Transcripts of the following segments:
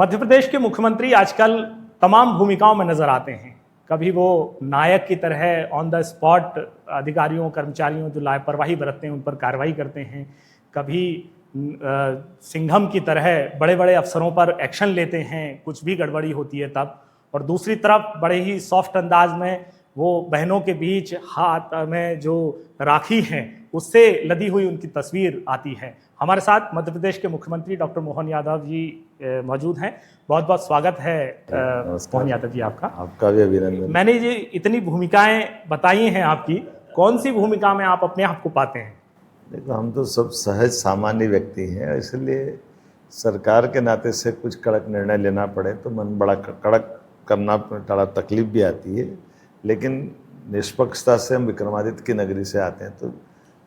मध्य प्रदेश के मुख्यमंत्री आजकल तमाम भूमिकाओं में नजर आते हैं। कभी वो नायक की तरह ऑन द स्पॉट अधिकारियों कर्मचारियों जो लापरवाही बरतते हैं उन पर कार्रवाई करते हैं, कभी सिंघम की तरह बड़े बड़े अफसरों पर एक्शन लेते हैं कुछ भी गड़बड़ी होती है तब, और दूसरी तरफ बड़े ही सॉफ्ट अंदाज में वो बहनों के बीच हाथ में जो राखी है उससे लदी हुई उनकी तस्वीर आती है। हमारे साथ मध्य प्रदेश के मुख्यमंत्री डॉक्टर मोहन यादव जी मौजूद हैं। बहुत बहुत स्वागत है मोहन यादव जी आपका। आपका भी अभिनंदन। मैंने ये इतनी भूमिकाएं बताई हैं आपकी, कौन सी भूमिका में आप अपने आप को पाते हैं? देखो, हम तो सब सहज सामान्य व्यक्ति हैं, इसलिए सरकार के नाते से कुछ कड़क निर्णय लेना पड़े तो मन बड़ा कड़क करना थोड़ा तकलीफ भी आती है, लेकिन निष्पक्षता से हम विक्रमादित्य की नगरी से आते हैं तो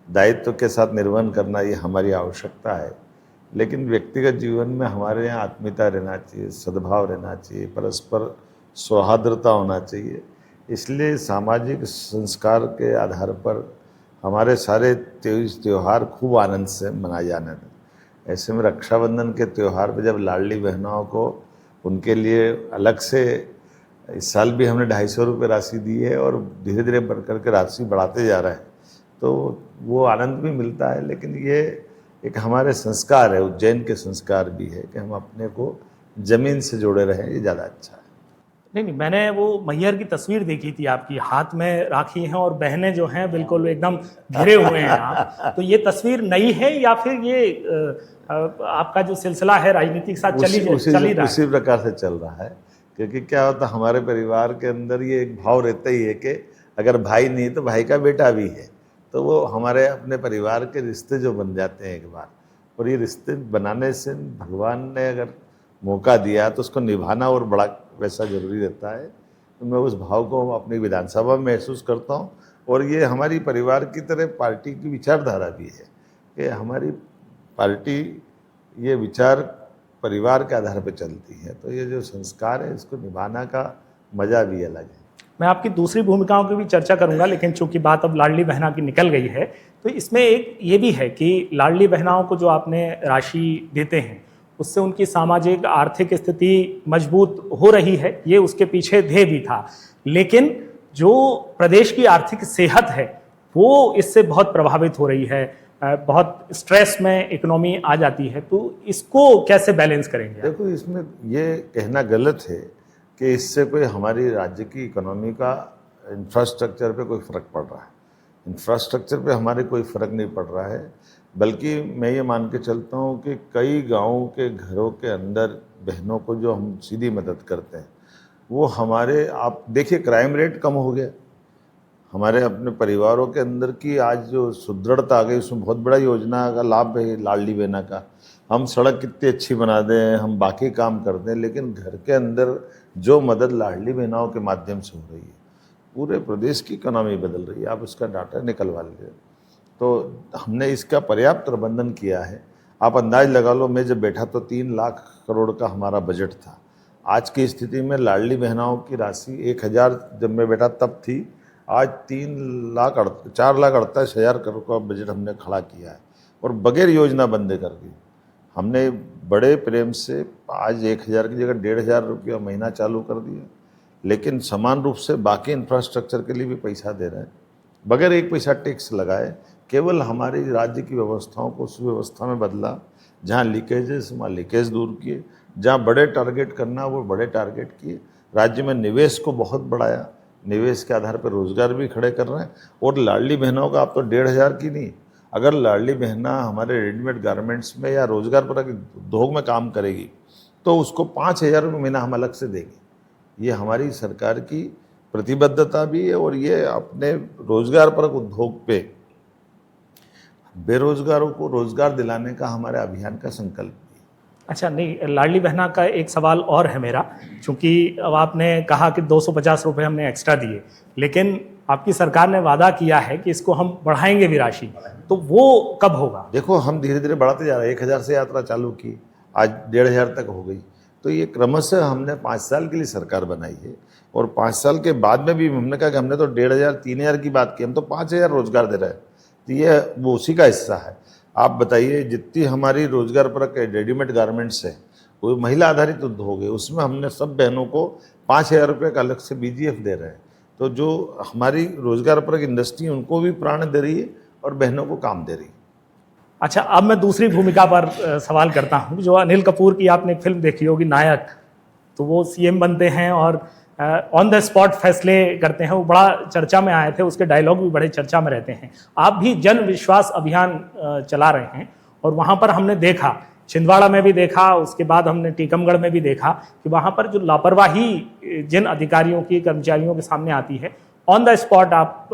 दायित्व के साथ निर्वहन करना ये हमारी आवश्यकता है। लेकिन व्यक्तिगत जीवन में हमारे यहाँ आत्मीयता रहना चाहिए, सद्भाव रहना चाहिए, परस्पर सौहार्दता होना चाहिए। इसलिए सामाजिक संस्कार के आधार पर हमारे सारे त्यौहार खूब आनंद से मनाए जाने हैं। ऐसे में रक्षाबंधन के त्यौहार पर जब लाडली बहनों को उनके लिए अलग से इस साल भी हमने 250 रुपये राशि दी है और धीरे धीरे बढ़ कर के राशि बढ़ाते जा रहा है, तो वो आनंद भी मिलता है। लेकिन ये एक हमारे संस्कार है, उज्जैन के संस्कार भी है कि हम अपने को ज़मीन से जोड़े रहें, ये ज़्यादा अच्छा है। नहीं, मैंने वो मैहर की तस्वीर देखी थी आपकी, हाथ में राखी हैं और बहनें जो हैं बिल्कुल एकदम घिरे हुए हैं आप। तो ये तस्वीर नई है या फिर ये आपका जो सिलसिला है राजनीति के साथ चल ही रहा है? उसी प्रकार से चल रहा है, क्योंकि क्या होता है हमारे परिवार के अंदर ये एक भाव रहता ही है कि अगर भाई नहीं तो भाई का बेटा भी है, तो वो हमारे अपने परिवार के रिश्ते जो बन जाते हैं एक बार, और ये रिश्ते बनाने से भगवान ने अगर मौका दिया तो उसको निभाना और बड़ा वैसा जरूरी रहता है। तो मैं उस भाव को अपनी विधानसभा में महसूस करता हूँ, और ये हमारी परिवार की तरह पार्टी की विचारधारा भी है कि हमारी पार्टी ये विचार परिवार के आधार पर चलती है, तो ये जो संस्कार है इसको निभाना का मज़ा भी अलग है। मैं आपकी दूसरी भूमिकाओं की भी चर्चा करूंगा, लेकिन चूंकि बात अब लाडली बहना की निकल गई है तो इसमें एक ये भी है कि लाडली बहनाओं को जो आपने राशि देते हैं उससे उनकी सामाजिक आर्थिक स्थिति मजबूत हो रही है, ये उसके पीछे ध्येय भी था। लेकिन जो प्रदेश की आर्थिक सेहत है वो इससे बहुत प्रभावित हो रही है, बहुत स्ट्रेस में इकोनॉमी आ जाती है, तो इसको कैसे बैलेंस करेंगे? देखो, इसमें ये कहना गलत है कि इससे कोई हमारी राज्य की इकोनॉमी का इंफ्रास्ट्रक्चर पे कोई फ़र्क पड़ रहा है। इंफ्रास्ट्रक्चर पे हमारे कोई फ़र्क नहीं पड़ रहा है, बल्कि मैं ये मान के चलता हूँ कि कई गाँव के घरों के अंदर बहनों को जो हम सीधी मदद करते हैं वो हमारे, आप देखिए क्राइम रेट कम हो गया, हमारे अपने परिवारों के अंदर की आज जो सुदृढ़ता आ गई, उसमें बहुत बड़ा योजना का लाभ है लाडली बहना का। हम सड़क कितनी अच्छी बना दें, हम बाकी काम कर दें, लेकिन घर के अंदर जो मदद लाडली बहनाओं के माध्यम से हो रही है पूरे प्रदेश की इकोनॉमी बदल रही है। आप उसका डाटा निकलवा लीजिए, तो हमने इसका पर्याप्त प्रबंधन किया है। आप अंदाज लगा लो, मैं जब बैठा तो 3 लाख करोड़ का हमारा बजट था। आज की स्थिति में लाडली बहनाओं की राशि 1000 जब मैं बैठा तब थी, आज 4,48,000 करोड़ का बजट हमने खड़ा किया है, और बगैर योजना बंदे कर दी। हमने बड़े प्रेम से आज 1000 की जगह 1,500 रुपया महीना चालू कर दिया, लेकिन समान रूप से बाकी इंफ्रास्ट्रक्चर के लिए भी पैसा दे रहे हैं, बगैर एक पैसा टैक्स लगाए। केवल हमारी राज्य की व्यवस्थाओं को सुव्यवस्था में बदला, जहाँ लीकेजेस वहाँ लीकेज दूर किए, जहाँ बड़े टारगेट करना वो बड़े टारगेट किए। राज्य में निवेश को बहुत बढ़ाया, निवेश के आधार पर रोजगार भी खड़े कर रहे हैं। और लाडली बहनों का आप तो 1,500 की नहीं, अगर लाडली बहना हमारे रेडीमेड गारमेंट्स में या रोजगार पर उद्योग में काम करेगी तो उसको 5,000 रुपये महीना हम अलग से देंगे। ये हमारी सरकार की प्रतिबद्धता भी है, और ये अपने रोजगार पर उद्योग पे बेरोजगारों को रोजगार दिलाने का हमारे अभियान का संकल्प भी है। अच्छा, नहीं, लाडली बहना का एक सवाल और है मेरा, चूंकि अब आपने कहा कि 250 रुपये हमने एक्स्ट्रा दिए, लेकिन आपकी सरकार ने वादा किया है कि इसको हम बढ़ाएंगे भी राशि, तो वो कब होगा? देखो, हम धीरे धीरे बढ़ाते जा रहे हैं। 1000 से यात्रा चालू की, आज 1,500 तक हो गई, तो ये क्रमशः हमने 5 साल के लिए सरकार बनाई है, और 5 साल के बाद में भी हमने कहा कि हमने तो 1,500 3,000 की बात की, हम तो 5,000 रोजगार दे रहे हैं, तो ये वो उसी का हिस्सा है। आप बताइए, जितनी हमारी रोजगार परक रेडीमेड गारमेंट्स है कोई महिला आधारित उद्योग है, उसमें हमने सब बहनों को 5,000 रुपये का अलग से BGF दे रहे हैं। तो जो हमारी रोजगारपरक इंडस्ट्री उनको भी प्राण दे रही है और बहनों को काम दे रही है। अच्छा, अब मैं दूसरी भूमिका पर सवाल करता हूँ। जो अनिल कपूर की आपने फिल्म देखी होगी नायक, तो वो CM बनते हैं और ऑन द स्पॉट फैसले करते हैं, वो बड़ा चर्चा में आए थे, उसके डायलॉग भी बड़े चर्चा में रहते हैं। आप भी जन विश्वास अभियान चला रहे हैं और वहाँ पर हमने देखा, छिंदवाड़ा में भी देखा, उसके बाद हमने टीकमगढ़ में भी देखा कि वहाँ पर जो लापरवाही जिन अधिकारियों की, कर्मचारियों के सामने आती है, ऑन द स्पॉट आप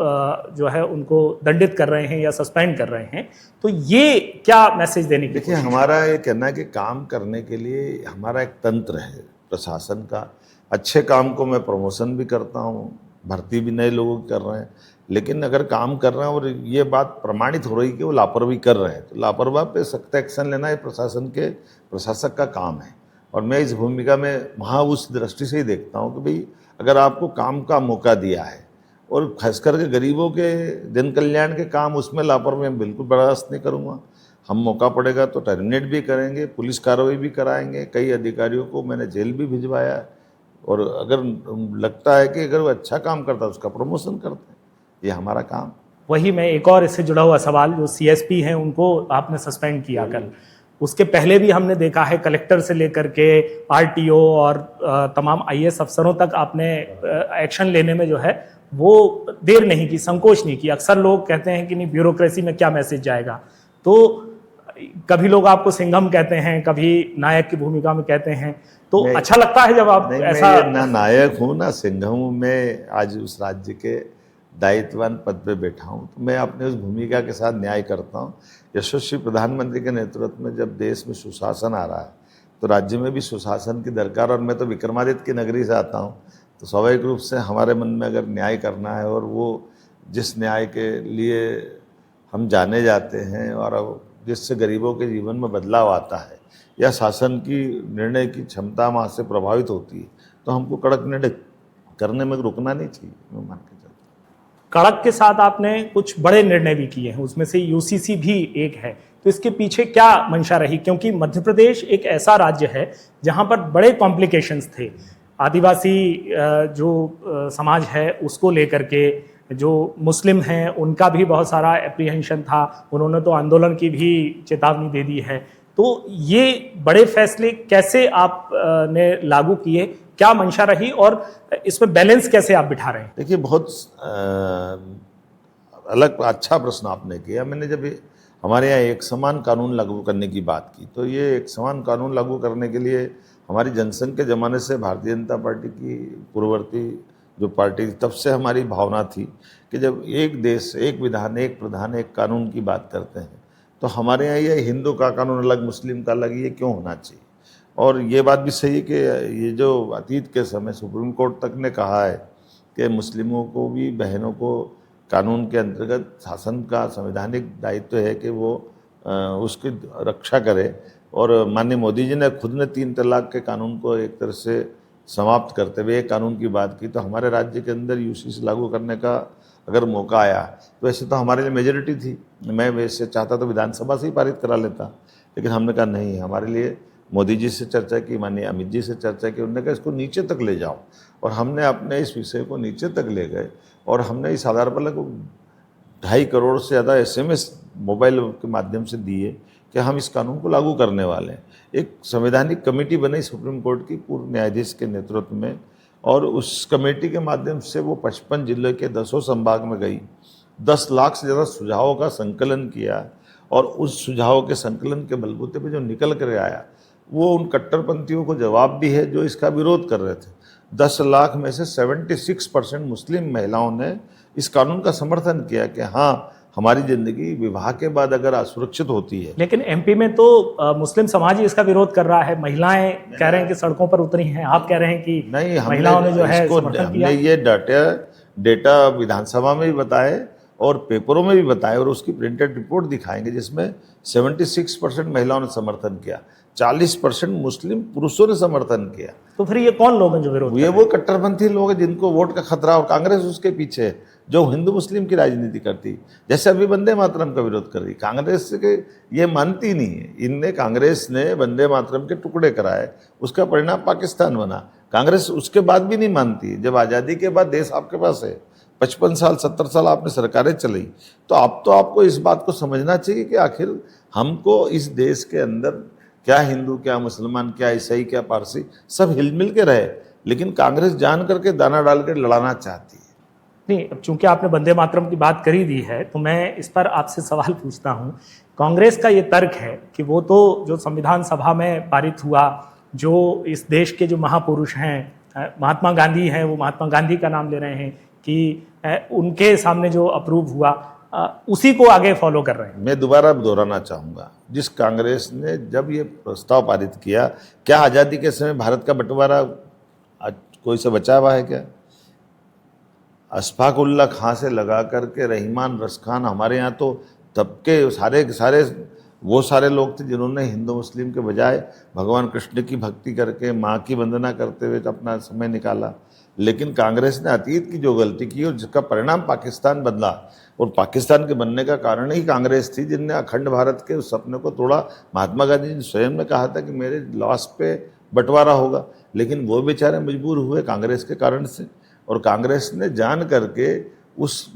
जो है उनको दंडित कर रहे हैं या सस्पेंड कर रहे हैं। तो ये क्या मैसेज देने की? देखिए, हमारा ये कहना है कि काम करने के लिए हमारा एक तंत्र है प्रशासन का। अच्छे काम को मैं प्रमोशन भी करता हूँ, भर्ती भी नए लोगों की कर रहे हैं, लेकिन अगर काम कर रहे हैं और ये बात प्रमाणित हो रही कि वो लापरवाही कर रहे हैं, तो लापरवाह पे सख्त एक्शन लेना ये प्रशासक का काम है। और मैं इस भूमिका में वहाँ उस दृष्टि से ही देखता हूँ कि भाई अगर आपको काम का मौका दिया है और खास करके गरीबों के जन कल्याण के काम, उसमें लापरवाही मैं बिल्कुल बर्दाश्त नहीं करूँगा। हम मौका पड़ेगा तो टर्मिनेट भी करेंगे, पुलिस कार्रवाई भी कराएंगे। कई अधिकारियों को मैंने जेल भी भिजवाया है और अगर लगता है कि अगर वो अच्छा काम करता है उसका प्रमोशन करते हैं। ये हमारा काम। वही मैं एक और इससे जुड़ा हुआ सवाल, जो CSP हैं उनको आपने सस्पेंड किया कल, उसके पहले भी हमने देखा है कलेक्टर से लेकर के RTO और तमाम IAS अफसरों तक आपने एक्शन लेने में जो है वो देर नहीं की, संकोच नहीं की। अक्सर लोग कहते हैं कि नहीं, ब्यूरोक्रेसी में क्या मैसेज जाएगा। तो कभी लोग आपको सिंघम कहते हैं, कभी नायक की भूमिका में कहते हैं, तो अच्छा लगता है जब आप ऐसा। मैं ना नायक हूँ ना सिंघम हूँ, मैं आज उस राज्य के दायित्ववान पद पे बैठा हूँ, तो मैं अपने उस भूमिका के साथ न्याय करता हूँ। यशस्वी प्रधानमंत्री के नेतृत्व में जब देश में सुशासन आ रहा है तो राज्य में भी सुशासन की दरकार। और मैं तो विक्रमादित्य की नगरी से आता हूँ, तो स्वाभाविक रूप से हमारे मन में अगर न्याय करना है और वो जिस न्याय के लिए हम जाने जाते हैं और जिससे गरीबों के जीवन में बदलाव आता है या शासन की निर्णय की क्षमता वहाँ से प्रभावित होती है, तो हमको कड़क निर्णय करने में रुकना नहीं चाहिए। मैं मान के चलता हूँ कड़क के साथ आपने कुछ बड़े निर्णय भी किए हैं, उसमें से UCC भी एक है। तो इसके पीछे क्या मंशा रही? क्योंकि मध्य प्रदेश एक ऐसा राज्य है जहाँ पर बड़े कॉम्प्लिकेशंस थे। आदिवासी जो समाज है उसको लेकर के, जो मुस्लिम हैं उनका भी बहुत सारा एप्रीहेंशन था, उन्होंने तो आंदोलन की भी चेतावनी दे दी है। तो ये बड़े फैसले कैसे आप ने लागू किए, क्या मंशा रही और इसमें बैलेंस कैसे आप बिठा रहे हैं? देखिए, बहुत अलग अच्छा प्रश्न आपने किया। मैंने जब हमारे यहाँ एक समान कानून लागू करने की बात की, तो ये एक समान कानून लागू करने के लिए हमारी जनसंघ के ज़माने से भारतीय जनता पार्टी की पूर्ववर्ती जो पार्टी, तब से हमारी भावना थी कि जब एक देश, एक विधान, एक प्रधान, एक कानून की बात करते हैं, तो हमारे यहाँ ये हिंदू का कानून अलग, मुस्लिम का अलग, ये क्यों होना चाहिए। और ये बात भी सही है कि ये जो अतीत के समय सुप्रीम कोर्ट तक ने कहा है कि मुस्लिमों को भी, बहनों को कानून के अंतर्गत शासन का संवैधानिक दायित्व है कि वो उसकी रक्षा करे। और माननीय मोदी जी ने खुद ने 3 तलाक के कानून को एक तरह से समाप्त करते हुए एक कानून की बात की। तो हमारे राज्य के अंदर UCC लागू करने का अगर मौका आया, तो वैसे तो हमारे लिए मेजोरिटी थी, मैं वैसे चाहता तो विधानसभा से ही पारित करा लेता, लेकिन हमने कहा नहीं, हमारे लिए मोदी जी से चर्चा की, माननीय अमित जी से चर्चा की, उन्होंने कहा इसको नीचे तक ले जाओ। और हमने अपने इस विषय को नीचे तक ले गए और हमने इस आधार पर लगभग 2.5 करोड़ से ज़्यादा SMS मोबाइल के माध्यम से दिए कि हम इस कानून को लागू करने वाले हैं। एक संवैधानिक कमेटी बनाई सुप्रीम कोर्ट की पूर्व न्यायाधीश के नेतृत्व में, और उस कमेटी के माध्यम से वो 55 जिले के 10 संभाग में गई, 10 लाख से ज़्यादा सुझावों का संकलन किया और उस सुझावों के संकलन के बलबूते पे जो निकल कर आया वो उन कट्टरपंथियों को जवाब भी है जो इसका विरोध कर रहे थे। 10 लाख में से 76% मुस्लिम महिलाओं ने इस कानून का समर्थन किया कि हाँ, हमारी ज़िंदगी विवाह के बाद अगर असुरक्षित होती है। लेकिन MP में तो मुस्लिम समाज ही इसका विरोध कर रहा है, महिलाएं कह रहे हैं कि सड़कों पर उतरी हैं, आप कह रहे हैं कि नहीं, महिलाओं ने जो है समर्थन किया। हमने ये डेटा विधानसभा में भी बताए और पेपरों में भी बताए और उसकी प्रिंटेड रिपोर्ट दिखाएंगे, जिसमें 76% महिलाओं ने समर्थन किया, 40% मुस्लिम पुरुषों ने समर्थन किया। तो फिर ये कौन लोग हैं जो विरोध? ये वो कट्टरपंथी लोग हैं जिनको वोट का खतरा, और कांग्रेस उसके पीछे है। जो हिंदू मुस्लिम की राजनीति करती, जैसे अभी वंदे मातरम का विरोध कर रही कांग्रेस के, ये मानती नहीं है। इनने कांग्रेस ने वंदे मातरम के टुकड़े कराए, उसका परिणाम पाकिस्तान बना। कांग्रेस उसके बाद भी नहीं मानती। जब आज़ादी के बाद देश आपके पास है, 55 साल 70 साल आपने सरकारें चलाई, तो अब तो आपको इस बात को समझना चाहिए कि आखिर हमको इस देश के अंदर क्या हिंदू, क्या मुसलमान, क्या ईसाई, क्या पारसी, सब हिलमिल के रहे। लेकिन कांग्रेस जान करके दाना डाल के लड़ाना चाहती है। नहीं, अब चूंकि आपने वंदे मातरम की बात करी दी है तो मैं इस पर आपसे सवाल पूछता हूँ। कांग्रेस का ये तर्क है कि वो तो जो संविधान सभा में पारित हुआ, जो इस देश के जो महापुरुष हैं, महात्मा गांधी हैं, वो महात्मा गांधी का नाम ले रहे हैं कि उनके सामने जो अप्रूव हुआ, उसी को आगे फॉलो कर रहे हैं। मैं दोबारा दोहराना चाहूँगा, जिस कांग्रेस ने जब ये प्रस्ताव पारित किया, क्या आज़ादी के समय भारत का बंटवारा आज कोई से बचा हुआ है क्या? अशफाक उल्ला खां से लगा करके रहीमान रश खान, हमारे यहाँ तो तबके सारे वो सारे लोग थे जिन्होंने हिंदू मुस्लिम के बजाय भगवान कृष्ण की भक्ति करके, माँ की वंदना करते हुए अपना समय निकाला। लेकिन कांग्रेस ने अतीत की जो गलती की और जिसका परिणाम पाकिस्तान बदला, और पाकिस्तान के बनने का कारण ही कांग्रेस थी, जिनने अखंड भारत के उस सपने को तोड़ा। महात्मा गांधी जी स्वयं ने कहा था कि मेरे लॉस पे बंटवारा होगा, लेकिन वो बेचारे मजबूर हुए कांग्रेस के कारण से। और कांग्रेस ने जान करके उस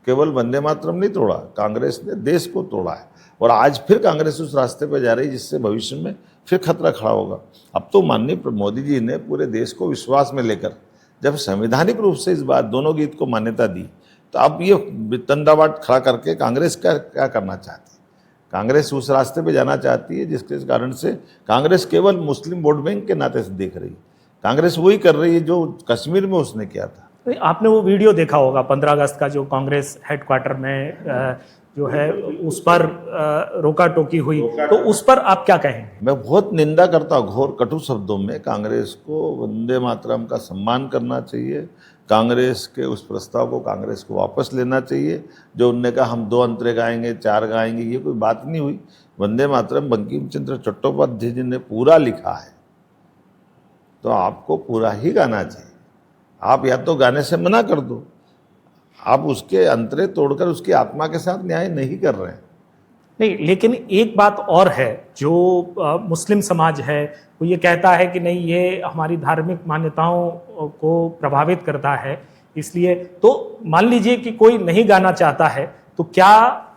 केवल वंदे मातरम नहीं तोड़ा, कांग्रेस ने देश को तोड़ा है। और आज फिर कांग्रेस उस रास्ते पर जा रही है जिससे भविष्य में फिर खतरा खड़ा होगा। अब तो माननीय मोदी जी ने पूरे देश को विश्वास में लेकर जब संवैधानिक रूप से इस बात दोनों गीत को मान्यता दी, तो अब ये तंदावाट खड़ा करके कांग्रेस क्या करना चाहती है? कांग्रेस उस रास्ते पे जाना चाहती है जिसके कारण से कांग्रेस केवल मुस्लिम वोट बैंक के नाते से देख रही है। कांग्रेस वही कर रही है जो कश्मीर में उसने किया था। आपने वो वीडियो देखा होगा 15 अगस्त का, जो कांग्रेस हेडक्वार्टर में जो है उस पर रोका टोकी हुई, तो उस पर आप क्या कहेंगे? मैं बहुत निंदा करता हूँ घोर कटु शब्दों में। कांग्रेस को वंदे मातरम का सम्मान करना चाहिए। कांग्रेस के उस प्रस्ताव को कांग्रेस को वापस लेना चाहिए। जो उनने कहा हम 2 अंतरे गाएंगे, 4 गाएंगे, ये कोई बात नहीं हुई। वंदे मातरम बंकिम चंद्र चट्टोपाध्याय जी ने पूरा लिखा है, तो आपको पूरा ही गाना चाहिए। आप या तो गाने से मना कर दो, आप उसके अंतरे तोड़कर उसकी आत्मा के साथ न्याय नहीं कर रहे हैं। नहीं, लेकिन एक बात और है, जो मुस्लिम समाज है वो ये कहता है कि नहीं, ये हमारी धार्मिक मान्यताओं को प्रभावित करता है, इसलिए तो मान लीजिए कि कोई नहीं गाना चाहता है, तो क्या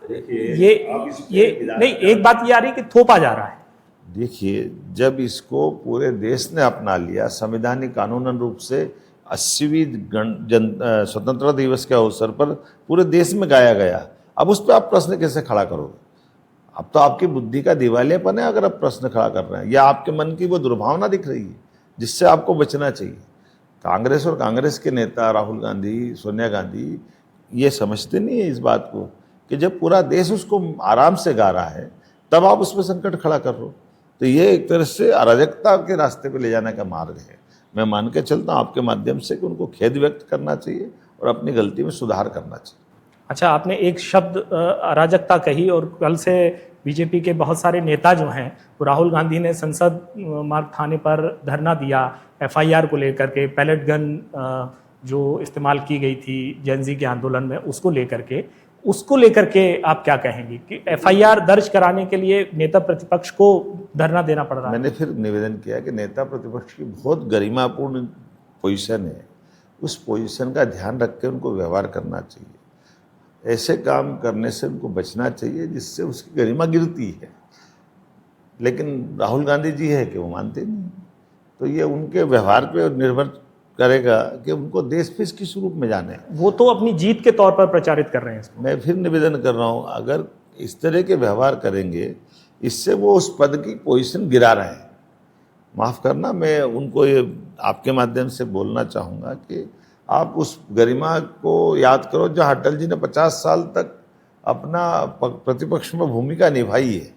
ये नहीं, एक बात ये आ रही कि थोपा जा रहा है। देखिए, जब इसको पूरे देश ने अपना लिया, संवैधानिक कानूनन रूप से 80वीं स्वतंत्रता दिवस के अवसर पर पूरे देश में गाया गया, अब उस पर आप प्रश्न कैसे खड़ा करोगे? अब तो आपकी बुद्धि का दिवालियापन है अगर आप प्रश्न खड़ा कर रहे हैं, या आपके मन की वो दुर्भावना दिख रही है जिससे आपको बचना चाहिए। कांग्रेस और कांग्रेस के नेता राहुल गांधी, सोनिया गांधी ये समझते नहीं है इस बात को कि जब पूरा देश उसको आराम से गा रहा है तब आप उस पर संकट खड़ा कर रहे हो। तो ये एक तरह से अराजकता के रास्ते पे ले जाने का मार्ग है। मैं मान के चलता हूँ आपके माध्यम से कि उनको खेद व्यक्त करना चाहिए और अपनी गलती में सुधार करना चाहिए। अच्छा, आपने एक शब्द अराजकता कही, और कल से बीजेपी के बहुत सारे नेता जो हैं, वो राहुल गांधी ने संसद मार्ग थाने पर धरना दिया FIR को लेकर के, पैलेट गन जो इस्तेमाल की गई थी जेनजी के आंदोलन में, उसको लेकर के आप क्या कहेंगे कि FIR दर्ज कराने के लिए नेता प्रतिपक्ष को धरना देना पड़ रहा है? मैंने फिर निवेदन किया कि नेता प्रतिपक्ष की बहुत गरिमापूर्ण पोजीशन है, उस पोजीशन का ध्यान रख के उनको व्यवहार करना चाहिए। ऐसे काम करने से उनको बचना चाहिए जिससे उसकी गरिमा गिरती है। लेकिन राहुल गांधी जी है कि वो मानते नहीं, तो ये उनके व्यवहार पे निर्भर करेगा कि उनको देश फिर किस रूप में जाने। वो तो अपनी जीत के तौर पर प्रचारित कर रहे हैं इसको। मैं फिर निवेदन कर रहा हूँ, अगर इस तरह के व्यवहार करेंगे, इससे वो उस पद की पोजीशन गिरा रहे हैं। माफ़ करना, मैं उनको ये आपके माध्यम से बोलना चाहूँगा कि आप उस गरिमा को याद करो जो अटल जी ने 50 साल तक अपना प्रतिपक्ष में भूमिका निभाई है।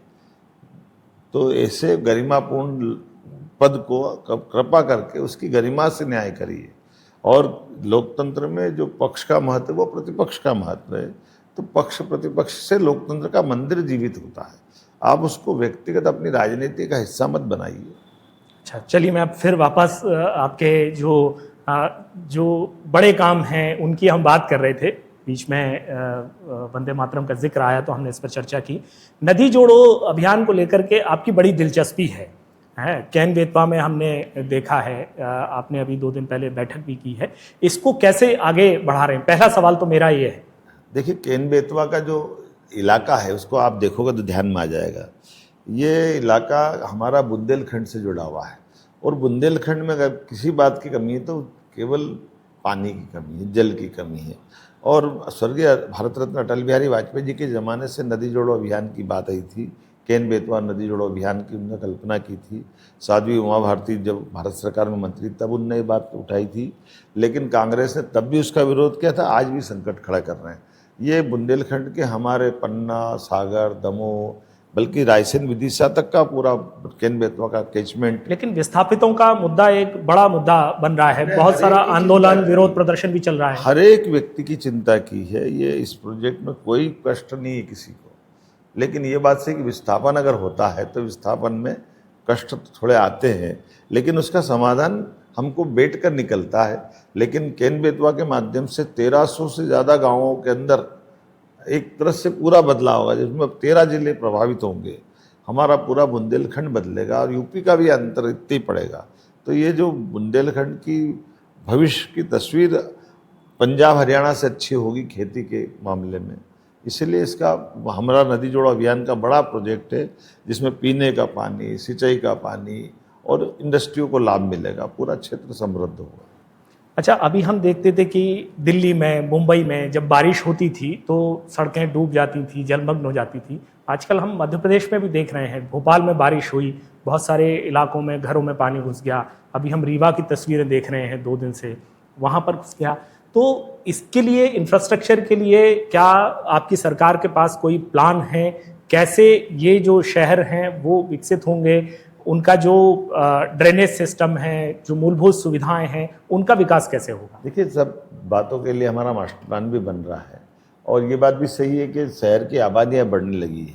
तो ऐसे गरिमापूर्ण पद को कृपा करके उसकी गरिमा से न्याय करिए। और लोकतंत्र में जो पक्ष का महत्व है वो प्रतिपक्ष का महत्व है। तो पक्ष प्रतिपक्ष से लोकतंत्र का मंदिर जीवित होता है। आप उसको व्यक्तिगत अपनी राजनीति का हिस्सा मत बनाइए। अच्छा, चलिए, मैं अब फिर वापस आपके जो बड़े काम हैं उनकी हम बात कर रहे थे। बीच में वंदे मातरम का जिक्र आया तो हमने इस पर चर्चा की। नदी जोड़ो अभियान को लेकर के आपकी बड़ी दिलचस्पी है कैन बेतवा में हमने देखा है, आपने अभी 2 दिन पहले बैठक भी की है, इसको कैसे आगे बढ़ा रहे हैं? पहला सवाल तो मेरा ये है। देखिए, केन बेतवा का जो इलाका है उसको आप देखोगे तो ध्यान में आ जाएगा। ये इलाका हमारा बुंदेलखंड से जुड़ा हुआ है, और बुंदेलखंड में अगर किसी बात की कमी है तो केवल पानी की कमी है, जल की कमी है। और स्वर्गीय भारत रत्न अटल बिहारी वाजपेयी जी के ज़माने से नदी जोड़ो अभियान की बात आई थी, केन बेतवा नदी जोड़ो अभियान की उन्होंने कल्पना की थी। साध्वी उमा भारती जब भारत सरकार में मंत्री तब उनने ये बात उठाई थी, लेकिन कांग्रेस ने तब भी उसका विरोध किया था, आज भी संकट खड़ा कर रहे हैं। ये बुंदेलखंड के हमारे पन्ना, सागर, दमोह, बल्कि रायसेन, विदिशा तक का पूरा केन बेतवा का कैचमेंट। लेकिन विस्थापितों का मुद्दा एक बड़ा मुद्दा बन रहा है, बहुत सारा आंदोलन, विरोध प्रदर्शन भी चल रहा है। हर एक व्यक्ति की चिंता की है, ये इस प्रोजेक्ट में कोई कष्ट नहीं है किसी को, लेकिन ये बात से कि विस्थापन अगर होता है तो विस्थापन में कष्ट तो थोड़े आते हैं, लेकिन उसका समाधान हमको बैठ कर निकलता है। लेकिन केन बेतवा के माध्यम से 1300 से ज़्यादा गांवों के अंदर एक तरह से पूरा बदलाव होगा, जिसमें 13 जिले प्रभावित होंगे, हमारा पूरा बुंदेलखंड बदलेगा और यूपी का भी अंतर इतना ही पड़ेगा। तो ये जो बुंदेलखंड की भविष्य की तस्वीर पंजाब हरियाणा से अच्छी होगी खेती के मामले में, इसलिए इसका हमारा नदी जोड़ो अभियान का बड़ा प्रोजेक्ट है, जिसमें पीने का पानी, सिंचाई का पानी और इंडस्ट्रियों को लाभ मिलेगा, पूरा क्षेत्र समृद्ध होगा। अच्छा, अभी हम देखते थे कि दिल्ली में, मुंबई में जब बारिश होती थी तो सड़कें डूब जाती थी, जलमग्न हो जाती थी। आजकल हम मध्य प्रदेश में भी देख रहे हैं, भोपाल में बारिश हुई, बहुत सारे इलाकों में घरों में पानी घुस गया। अभी हम रीवा की तस्वीरें देख रहे हैं 2 दिन से, वहाँ पर घुस गया। तो इसके लिए, इंफ्रास्ट्रक्चर के लिए क्या आपकी सरकार के पास कोई प्लान है? कैसे ये जो शहर हैं वो विकसित होंगे? उनका जो ड्रेनेज सिस्टम है, जो मूलभूत सुविधाएं हैं, उनका विकास कैसे होगा? देखिए, सब बातों के लिए हमारा मास्टर प्लान भी बन रहा है, और ये बात भी सही है कि शहर की आबादियाँ बढ़ने लगी है।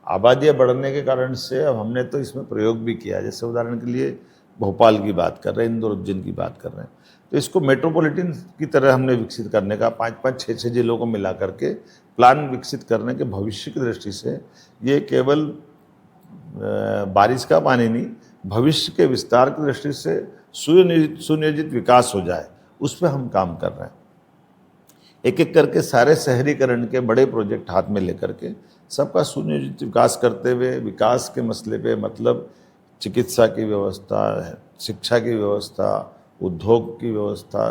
आबादियाँ बढ़ने के कारण से अब हमने तो इसमें प्रयोग भी किया, जैसे उदाहरण के लिए भोपाल की बात कर रहे हैं, इंदौर, उज्जैन की बात कर रहे हैं, तो इसको मेट्रोपॉलिटन की तरह हमने विकसित करने का 5-5, 6-6 जिलों को मिला करके प्लान विकसित करने के भविष्य की दृष्टि से, ये केवल बारिश का पानी नहीं, भविष्य के विस्तार की दृष्टि से सुनियोजित विकास हो जाए, उस पर हम काम कर रहे हैं। एक एक करके सारे शहरीकरण के बड़े प्रोजेक्ट हाथ में लेकर के सबका सुनियोजित विकास करते हुए, विकास के मसले पे मतलब चिकित्सा की व्यवस्था, शिक्षा की व्यवस्था, उद्योग की व्यवस्था,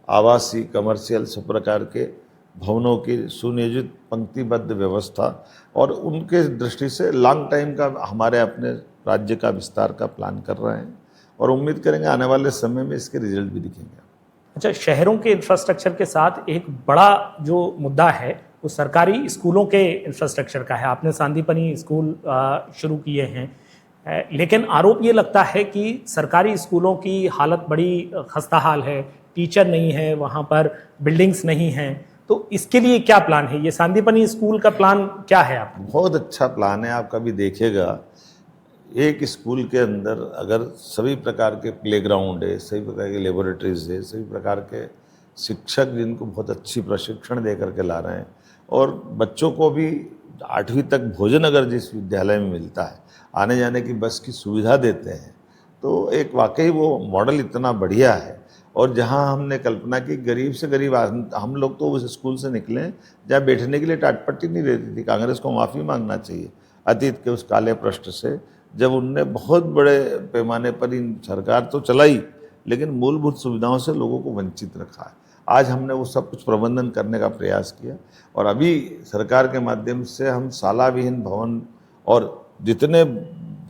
आवासीय, कमर्शियल, सब प्रकार के भवनों की सुनियोजित पंक्तिबद्ध व्यवस्था, और उनके दृष्टि से लॉन्ग टाइम का हमारे अपने राज्य का विस्तार का प्लान कर रहे हैं, और उम्मीद करेंगे आने वाले समय में इसके रिजल्ट भी दिखेंगे। अच्छा, शहरों के इंफ्रास्ट्रक्चर के साथ एक बड़ा जो मुद्दा है वो सरकारी स्कूलों के इंफ्रास्ट्रक्चर का है। आपने सांदीपनि स्कूल शुरू किए हैं, लेकिन आरोप ये लगता है कि सरकारी स्कूलों की हालत बड़ी खस्ताहाल है, टीचर नहीं है वहाँ पर, बिल्डिंग्स नहीं हैं। तो इसके लिए क्या प्लान है? ये सांदीपनि स्कूल का प्लान क्या है आपका? बहुत अच्छा प्लान है, आप कभी देखिएगा। एक स्कूल के अंदर अगर सभी प्रकार के प्लेग्राउंड है, सभी प्रकार के लेबोरेटरीज है, सभी प्रकार के शिक्षक जिनको बहुत अच्छी प्रशिक्षण दे करके ला रहे हैं, और बच्चों को भी 8वीं तक भोजन अगर जिस विद्यालय में मिलता है, आने जाने की बस की सुविधा देते हैं, तो एक वाकई वो मॉडल इतना बढ़िया है। और जहाँ हमने कल्पना की गरीब से गरीब हम लोग तो उस स्कूल से निकले जहाँ बैठने के लिए टाटपट्टी नहीं रहती थी। कांग्रेस को माफ़ी मांगना चाहिए अतीत के उस काले पृष्ठ से, जब उनने बहुत बड़े पैमाने पर इन सरकार तो चलाई, लेकिन मूलभूत सुविधाओं से लोगों को वंचित रखा है। आज हमने वो सब कुछ प्रबंधन करने का प्रयास किया, और अभी सरकार के माध्यम से हम शालाविहीन भवन और जितने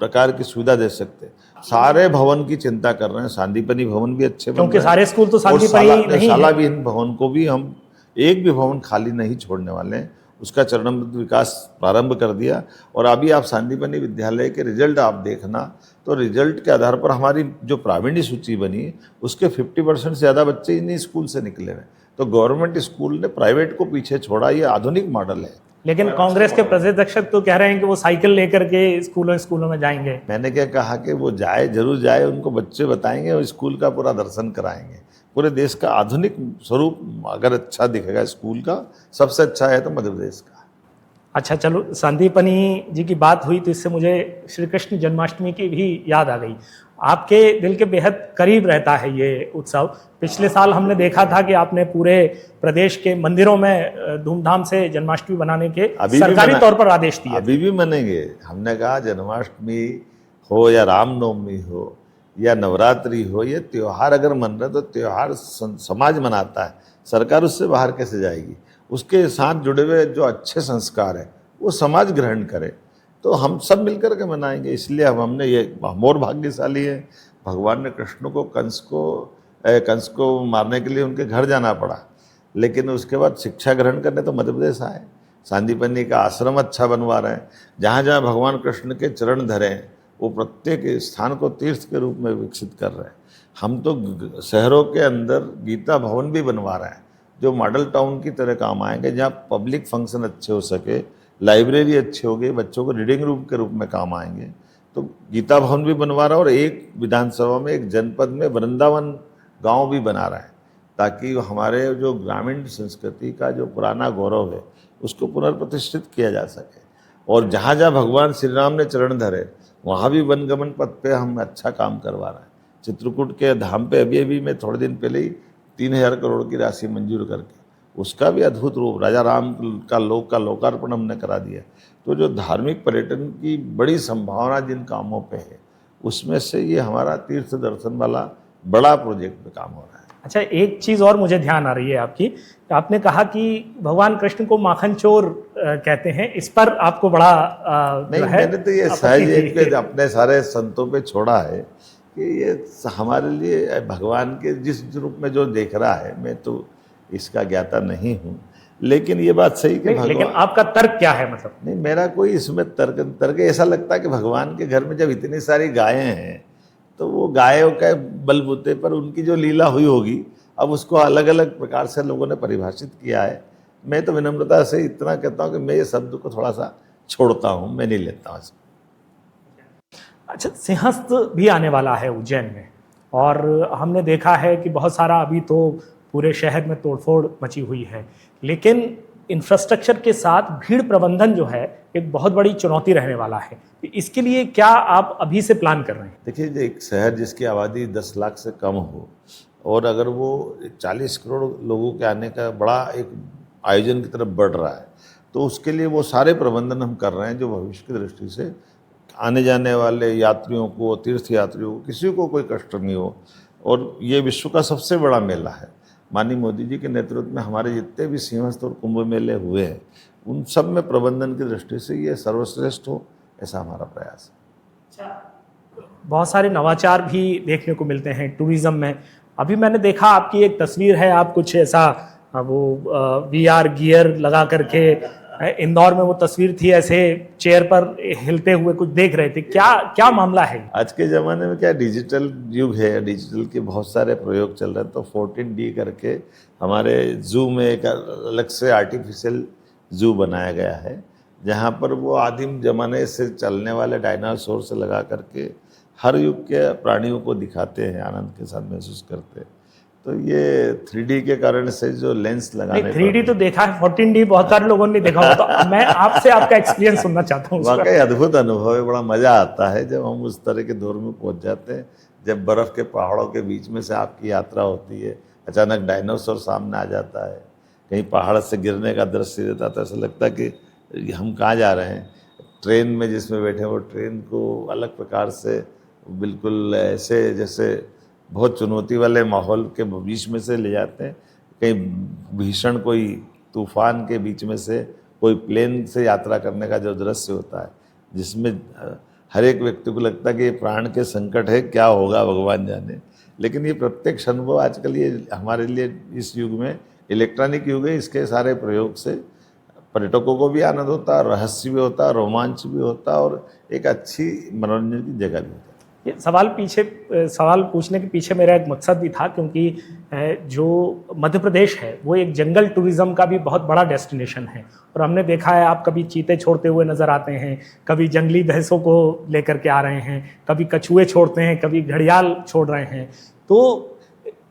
प्रकार की सुविधा दे सकते सारे भवन की चिंता कर रहे हैं। सांदीपनि भवन भी अच्छे, क्योंकि सारे स्कूल तो सांदीपनि नहीं, शालाविहीन भवन को भी हम एक भी भवन खाली नहीं छोड़ने वाले हैं। उसका चरणबद्ध विकास प्रारंभ कर दिया, और अभी आप सांदीपनि विद्यालय के रिजल्ट आप देखना, तो रिजल्ट के आधार पर हमारी जो प्रावीण्य सूची बनी उसके 50% से ज़्यादा बच्चे इन्हीं स्कूल से निकले हैं। तो गवर्नमेंट स्कूल ने प्राइवेट को पीछे छोड़ा, ये आधुनिक मॉडल है। लेकिन कांग्रेस के प्रदेश तो कह रहे हैं कि वो साइकिल लेकर के स्कूलों में जाएंगे। मैंने क्या कहा कि वो जाए, जरूर जाए, उनको बच्चे बताएंगे और स्कूल का पूरा दर्शन कराएंगे। पूरे देश का आधुनिक स्वरूप अगर अच्छा दिखेगा स्कूल का, सबसे अच्छा है तो मध्य प्रदेश का। अच्छा, चलो, संदीपनी जी की बात हुई तो इससे मुझे श्री कृष्ण जन्माष्टमी की भी याद आ गई। आपके दिल के बेहद करीब रहता है ये उत्सव। पिछले साल हमने देखा था कि आपने पूरे प्रदेश के मंदिरों में धूमधाम से जन्माष्टमी बनाने के सरकारी तौर पर आदेश दिए। अभी भी मनेंगे। हमने कहा जन्माष्टमी हो या रामनवमी हो या नवरात्रि हो, ये त्यौहार अगर मन रहे तो त्यौहार समाज मनाता है, सरकार उससे बाहर कैसे जाएगी। उसके साथ जुड़े हुए जो अच्छे संस्कार हैं वो समाज ग्रहण करे, तो हम सब मिलकर के मनाएंगे। इसलिए हमने ये, हम और भाग्यशाली हैं, भगवान ने कृष्ण को कंस को मारने के लिए उनके घर जाना पड़ा, लेकिन उसके बाद शिक्षा ग्रहण करने तो मध्य प्रदेश आए। सांदीपनी का आश्रम अच्छा बनवा रहे हैं, जहाँ जहाँ भगवान कृष्ण के चरण धरे हैं वो प्रत्येक स्थान को तीर्थ के रूप में विकसित कर रहे हैं। हम तो शहरों के अंदर गीता भवन भी बनवा रहे हैं, जो मॉडल टाउन की तरह काम आएंगे, जहाँ पब्लिक फंक्शन अच्छे हो सके, लाइब्रेरी अच्छी होगी, बच्चों को रीडिंग रूम के रूप में काम आएंगे। तो गीता भवन भी बनवा रहा है और एक विधानसभा में, एक जनपद में वृंदावन गांव भी बना रहा है, ताकि हमारे जो ग्रामीण संस्कृति का जो पुराना गौरव है उसको पुनर्प्रतिष्ठित किया जा सके। और जहाँ जहाँ भगवान श्री राम ने चरण धरे वहाँ भी वनगमन पथ पे हम अच्छा काम करवा रहे हैं। चित्रकूट के धाम पे अभी मैं थोड़े दिन पहले ही 3000 करोड़ की राशि मंजूर करके उसका भी अद्भुत रूप राजा राम का लोकार्पण हमने करा दिया। तो जो धार्मिक पर्यटन की बड़ी संभावना जिन कामों पे है, उसमें से ये हमारा तीर्थ दर्शन वाला बड़ा प्रोजेक्ट पे काम हो रहा है। अच्छा, एक चीज़ और मुझे ध्यान आ रही है आपकी, आपने कहा कि भगवान कृष्ण को माखन चोर कहते हैं, इस पर आपको बड़ा नहीं, मैंने तो ये सहज एक अपने सारे संतों पे छोड़ा है कि ये हमारे लिए भगवान के जिस रूप में जो देख रहा है, मैं तो इसका ज्ञाता नहीं हूँ, लेकिन ये बात सही कि भगवान। लेकिन आपका तर्क क्या है? मतलब नहीं, मेरा कोई इसमें तर्क ऐसा लगता है कि भगवान के घर में जब इतनी सारी गायें हैं तो वो गायों के बलबूते पर उनकी जो लीला हुई होगी, अब उसको अलग अलग प्रकार से लोगों ने परिभाषित किया है। मैं तो विनम्रता से इतना कहता हूँ कि मैं ये शब्द को थोड़ा सा छोड़ता हूँ, मैं नहीं लेता हूँ इसको। अच्छा, सिंहस्थ भी आने वाला है उज्जैन में, और हमने देखा है कि बहुत सारा अभी तो पूरे शहर में तोड़फोड़ मची हुई है, लेकिन इंफ्रास्ट्रक्चर के साथ भीड़ प्रबंधन जो है एक बहुत बड़ी चुनौती रहने वाला है। इसके लिए क्या आप अभी से प्लान कर रहे हैं? देखिए, एक शहर जिसकी आबादी 10 लाख से कम हो और अगर वो 40 करोड़ लोगों के आने का बड़ा एक आयोजन की तरफ बढ़ रहा है, तो उसके लिए वो सारे प्रबंधन हम कर रहे हैं जो भविष्य की दृष्टि से आने जाने वाले यात्रियों को, तीर्थ यात्रियों को, किसी को कोई कष्ट नहीं हो। और ये विश्व का सबसे बड़ा मेला है। माननीय मोदी जी के नेतृत्व में हमारे जितने भी सिंहस्थ और कुंभ मेले हुए हैं, उन सब में प्रबंधन की दृष्टि से ये सर्वश्रेष्ठ हो, ऐसा हमारा प्रयास है। बहुत सारे नवाचार भी देखने को मिलते हैं टूरिज्म में। अभी मैंने देखा आपकी एक तस्वीर है, आप कुछ ऐसा वो VR गियर लगा करके इंदौर में वो तस्वीर थी, ऐसे चेयर पर हिलते हुए कुछ देख रहे थे, क्या मामला है? आज के ज़माने में क्या डिजिटल युग है, डिजिटल के बहुत सारे प्रयोग चल रहे हैं। तो 14D करके हमारे जू में एक अलग से आर्टिफिशियल जू बनाया गया है, जहाँ पर वो आदिम ज़माने से चलने वाले डायनासोर से लगा करके हर युग के प्राणियों को दिखाते हैं, आनंद के साथ महसूस करते हैं। तो ये 3D के कारण से जो लेंस लगाने, 3D तो देखा है, 14D बहुत सारे लोगों ने देखा हो, तो मैं आपसे आपका एक्सपीरियंस सुनना चाहता हूँ। वाकई अद्भुत अनुभव है, बड़ा मज़ा आता है जब हम उस तरह के दौर में पहुँच जाते हैं, जब बर्फ़ के पहाड़ों के बीच में से आपकी यात्रा होती है, अचानक डायनासोर सामने आ जाता है, कहीं पहाड़ से गिरने का दृश्य रहता है, तो ऐसा लगता है कि हम कहाँ जा रहे हैं। ट्रेन में जिसमें बैठे वो ट्रेन को अलग प्रकार से बिल्कुल ऐसे जैसे बहुत चुनौती वाले माहौल के बीच में से ले जाते हैं, कहीं भीषण कोई तूफान के बीच में से कोई प्लेन से यात्रा करने का जो दृश्य होता है, जिसमें हर एक व्यक्ति को लगता है कि ये प्राण के संकट है, क्या होगा भगवान जाने। लेकिन ये प्रत्यक्ष अनुभव आजकल ये हमारे लिए इस युग में इलेक्ट्रॉनिक युग है, इसके सारे प्रयोग से पर्यटकों को भी आनंद होता है, रहस्य भी होता है, रोमांच भी होता है और एक अच्छी मनोरंजन की जगह भी होती है। ये सवाल पूछने के पीछे मेरा एक मकसद भी था, क्योंकि जो मध्य प्रदेश है वो एक जंगल टूरिज्म का भी बहुत बड़ा डेस्टिनेशन है, और हमने देखा है आप कभी चीते छोड़ते हुए नज़र आते हैं, कभी जंगली भैंसों को लेकर के आ रहे हैं, कभी कछुए छोड़ते हैं, कभी घड़ियाल छोड़ रहे हैं। तो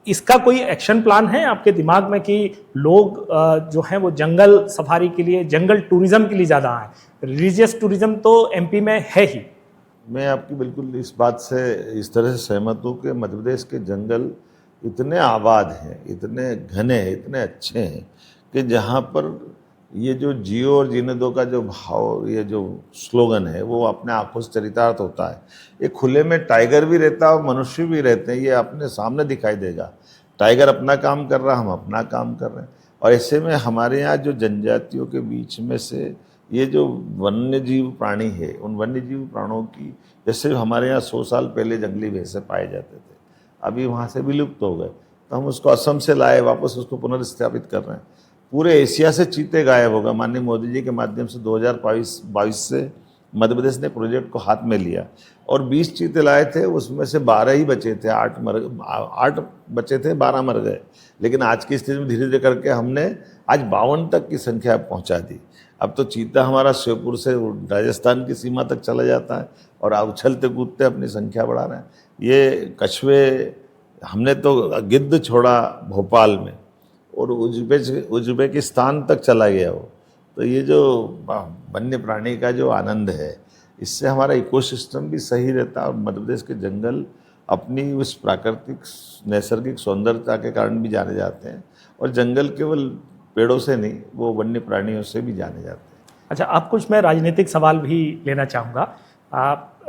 इसका कोई एक्शन प्लान है आपके दिमाग में कि लोग जो हैं वो जंगल सफारी के लिए, जंगल टूरिज्म के लिए ज़्यादा आए? रिलीजियस टूरिज्म तो एमपी में है ही। मैं आपकी बिल्कुल इस बात से इस तरह से सहमत हूँ कि मध्य प्रदेश के जंगल इतने आबाद हैं, इतने घने हैं, इतने अच्छे हैं कि जहाँ पर ये जो जियो और जीने दो का जो भाव, ये जो स्लोगन है, वो अपने आंखों से चरितार्थ होता है। ये खुले में टाइगर भी रहता है और मनुष्य भी रहते हैं, ये अपने सामने दिखाई देगा। टाइगर अपना काम कर रहा, हम अपना काम कर रहे हैं। और ऐसे में हमारे यहाँ जो जनजातियों के बीच में से ये जो वन्य जीव प्राणी है, उन वन्य जीव प्राणों की, जैसे हमारे यहाँ 100 साल पहले जंगली भैंसे पाए जाते थे, अभी वहाँ से विलुप्त हो गए, तो हम उसको असम से लाए, वापस उसको पुनर्स्थापित कर रहे हैं। पूरे एशिया से चीते गायब होगा। माननीय मोदी जी के माध्यम से 2022 से मध्य प्रदेश ने प्रोजेक्ट को हाथ में लिया और 20 चीते लाए थे, उसमें से 12 ही बचे थे, 8 बचे थे, 12 मर गए। लेकिन आज की स्थिति में धीरे धीरे करके हमने आज 52 तक की संख्या पहुंचा दी। अब तो चीता हमारा श्योपुर से राजस्थान की सीमा तक चला जाता है और उछलते कूदते अपनी संख्या बढ़ा रहे हैं। ये कछुए, हमने तो गिद्ध छोड़ा भोपाल में और उज्बेकिस्तान तक चला गया वो। तो ये जो वन्य प्राणी का जो आनंद है, इससे हमारा इकोसिस्टम भी सही रहता है और मध्य प्रदेश के जंगल अपनी उस प्राकृतिक नैसर्गिक सौंदर्यता के कारण भी जाने जाते हैं। और जंगल केवल पेड़ों से नहीं, वो वन्य प्राणियों से भी जाने जाते हैं। अच्छा, अब कुछ मैं राजनीतिक सवाल भी लेना चाहूँगा।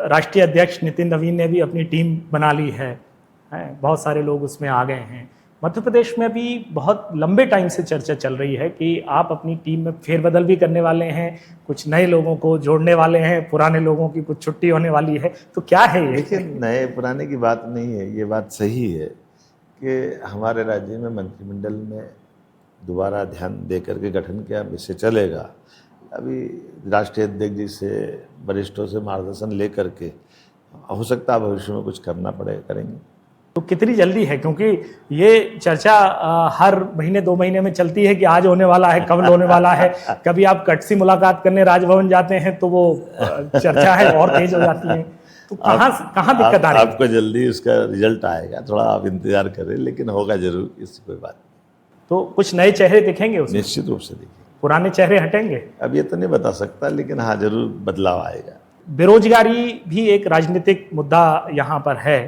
राष्ट्रीय अध्यक्ष नितिन नवीन ने भी अपनी टीम बना ली है, बहुत सारे लोग उसमें आ गए हैं। मध्य प्रदेश में भी बहुत लंबे टाइम से चर्चा चल रही है कि आप अपनी टीम में फेरबदल भी करने वाले हैं, कुछ नए लोगों को जोड़ने वाले हैं, पुराने लोगों की कुछ छुट्टी होने वाली है, तो क्या है ये? देखिए, नए पुराने की बात नहीं है, ये बात सही है कि हमारे राज्य में मंत्रिमंडल में दोबारा ध्यान दे करके गठन किया, विषय चलेगा। अभी राष्ट्रीय अध्यक्ष जी से, वरिष्ठों से मार्गदर्शन ले करके हो सकता है भविष्य में कुछ करना पड़े, करेंगे। तो कितनी जल्दी है? क्योंकि ये चर्चा हर महीने 2 महीने में चलती है कि आज होने वाला है, कब होने वाला है। कभी आप कटसी मुलाकात करने राजभवन जाते हैं तो वो चर्चा है और तेज हो जाती है। तो कहाँ दिक्कत आ रही है? आपको जल्दी उसका रिजल्ट आएगा, थोड़ा आप इंतजार करें, लेकिन होगा जरूर, इससे कोई बात नहीं। तो कुछ नए चेहरे दिखेंगे उसमें? निश्चित रूप से दिखेंगे। पुराने चेहरे हटेंगे? अब ये तो नहीं बता सकता, लेकिन हाँ, जरूर बदलाव आएगा। बेरोजगारी भी एक राजनीतिक मुद्दा यहाँ पर है।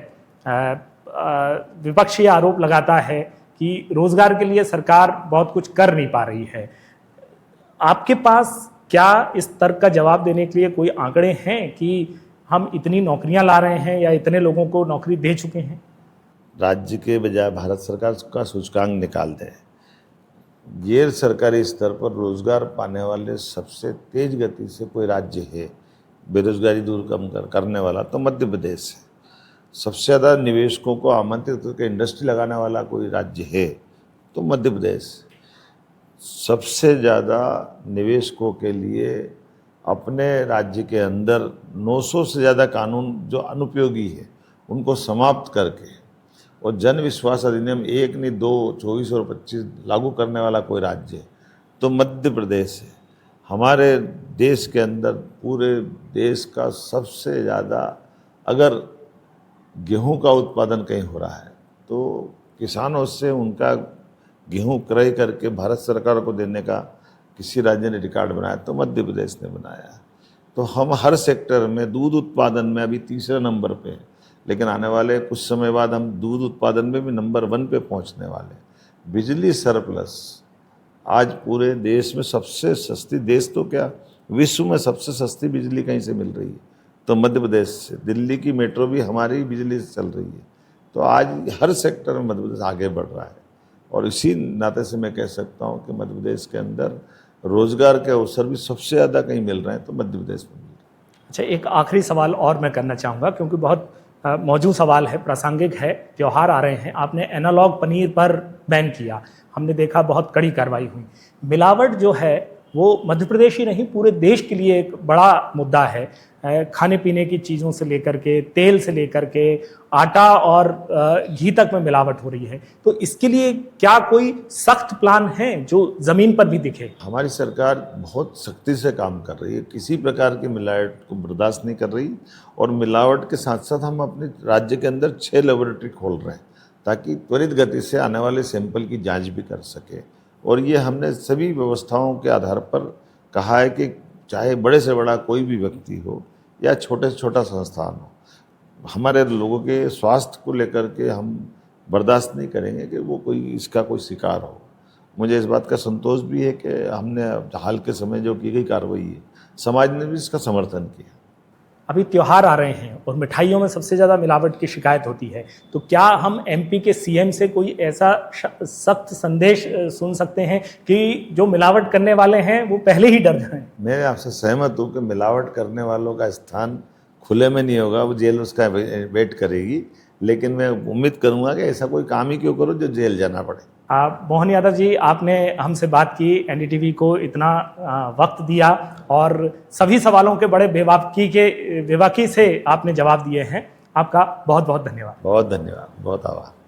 विपक्ष ये आरोप लगाता है कि रोजगार के लिए सरकार बहुत कुछ कर नहीं पा रही है। आपके पास क्या इस तर्क का जवाब देने के लिए कोई आंकड़े हैं कि हम इतनी नौकरियां ला रहे हैं या इतने लोगों को नौकरी दे चुके हैं? राज्य के बजाय भारत सरकार का सूचकांक निकाल दें, गैर सरकारी स्तर पर रोजगार पाने वाले सबसे तेज गति से कोई राज्य है बेरोजगारी दूर कम करने वाला, तो मध्य प्रदेश है। सबसे ज़्यादा निवेशकों को आमंत्रित करके इंडस्ट्री लगाने वाला कोई राज्य है तो मध्य प्रदेश। सबसे ज़्यादा निवेशकों के लिए अपने राज्य के अंदर 900 से ज़्यादा कानून जो अनुपयोगी है उनको समाप्त करके और जन विश्वास अधिनियम 1 नहीं 2, 24 और 25 लागू करने वाला कोई राज्य तो मध्य प्रदेश है। हमारे देश के अंदर, पूरे देश का सबसे ज़्यादा अगर गेहूं का उत्पादन कहीं हो रहा है तो किसानों से उनका गेहूं क्रय करके भारत सरकार को देने का किसी राज्य ने रिकॉर्ड बनाया तो मध्य प्रदेश ने बनाया। तो हम हर सेक्टर में, दूध उत्पादन में अभी 3रे नंबर पे हैं, लेकिन आने वाले कुछ समय बाद हम दूध उत्पादन में भी नंबर 1 पे पहुंचने वाले। बिजली सरप्लस आज पूरे देश में सबसे सस्ती, देश तो क्या विश्व में सबसे सस्ती बिजली कहीं से मिल रही है तो मध्य प्रदेश से। दिल्ली की मेट्रो भी हमारी बिजली से चल रही है। तो आज हर सेक्टर में मध्य प्रदेश आगे बढ़ रहा है और इसी नाते से मैं कह सकता हूँ कि मध्य प्रदेश के अंदर रोजगार के अवसर भी सबसे ज़्यादा कहीं मिल रहे हैं तो मध्य प्रदेश में मिल रहे हैं। अच्छा, एक आखिरी सवाल और मैं करना चाहूँगा क्योंकि बहुत मौजूद सवाल है, प्रासंगिक है, त्यौहार आ रहे हैं। आपने एनालॉग पनीर पर बैन किया, हमने देखा बहुत कड़ी कार्रवाई हुई। मिलावट जो है वो मध्य प्रदेश ही नहीं पूरे देश के लिए एक बड़ा मुद्दा है। खाने पीने की चीज़ों से लेकर के, तेल से लेकर के, आटा और घी तक में मिलावट हो रही है। तो इसके लिए क्या कोई सख्त प्लान है जो ज़मीन पर भी दिखे? हमारी सरकार बहुत सख्ती से काम कर रही है, किसी प्रकार की मिलावट को बर्दाश्त नहीं कर रही। और मिलावट के साथ साथ हम अपने राज्य के अंदर 6 लेबोरेटरी खोल रहे हैं ताकि त्वरित गति से आने वाले सैंपल की जांच भी कर सके। और ये हमने सभी व्यवस्थाओं के आधार पर कहा है कि चाहे बड़े से बड़ा कोई भी व्यक्ति हो या छोटे से छोटा संस्थान हो, हमारे लोगों के स्वास्थ्य को लेकर के हम बर्दाश्त नहीं करेंगे कि वो कोई इसका कोई शिकार हो। मुझे इस बात का संतोष भी है कि हमने हाल के समय जो की गई कार्रवाई है, समाज ने भी इसका समर्थन किया। अभी त्यौहार आ रहे हैं और मिठाइयों में सबसे ज़्यादा मिलावट की शिकायत होती है, तो क्या हम एमपी के सीएम से कोई ऐसा सख्त संदेश सुन सकते हैं कि जो मिलावट करने वाले हैं वो पहले ही डर जाएं? मैं आपसे सहमत हूँ कि मिलावट करने वालों का स्थान खुले में नहीं होगा, वो जेल उसका वेट करेगी। लेकिन मैं उम्मीद करूँगा कि ऐसा कोई काम ही क्यों करो जो जेल जाना पड़े। मोहन यादव जी, आपने हमसे बात की, एनडीटीवी को इतना वक्त दिया और सभी सवालों के बड़े बेबाकी से आपने जवाब दिए हैं। आपका बहुत बहुत धन्यवाद। बहुत धन्यवाद, बहुत आभार।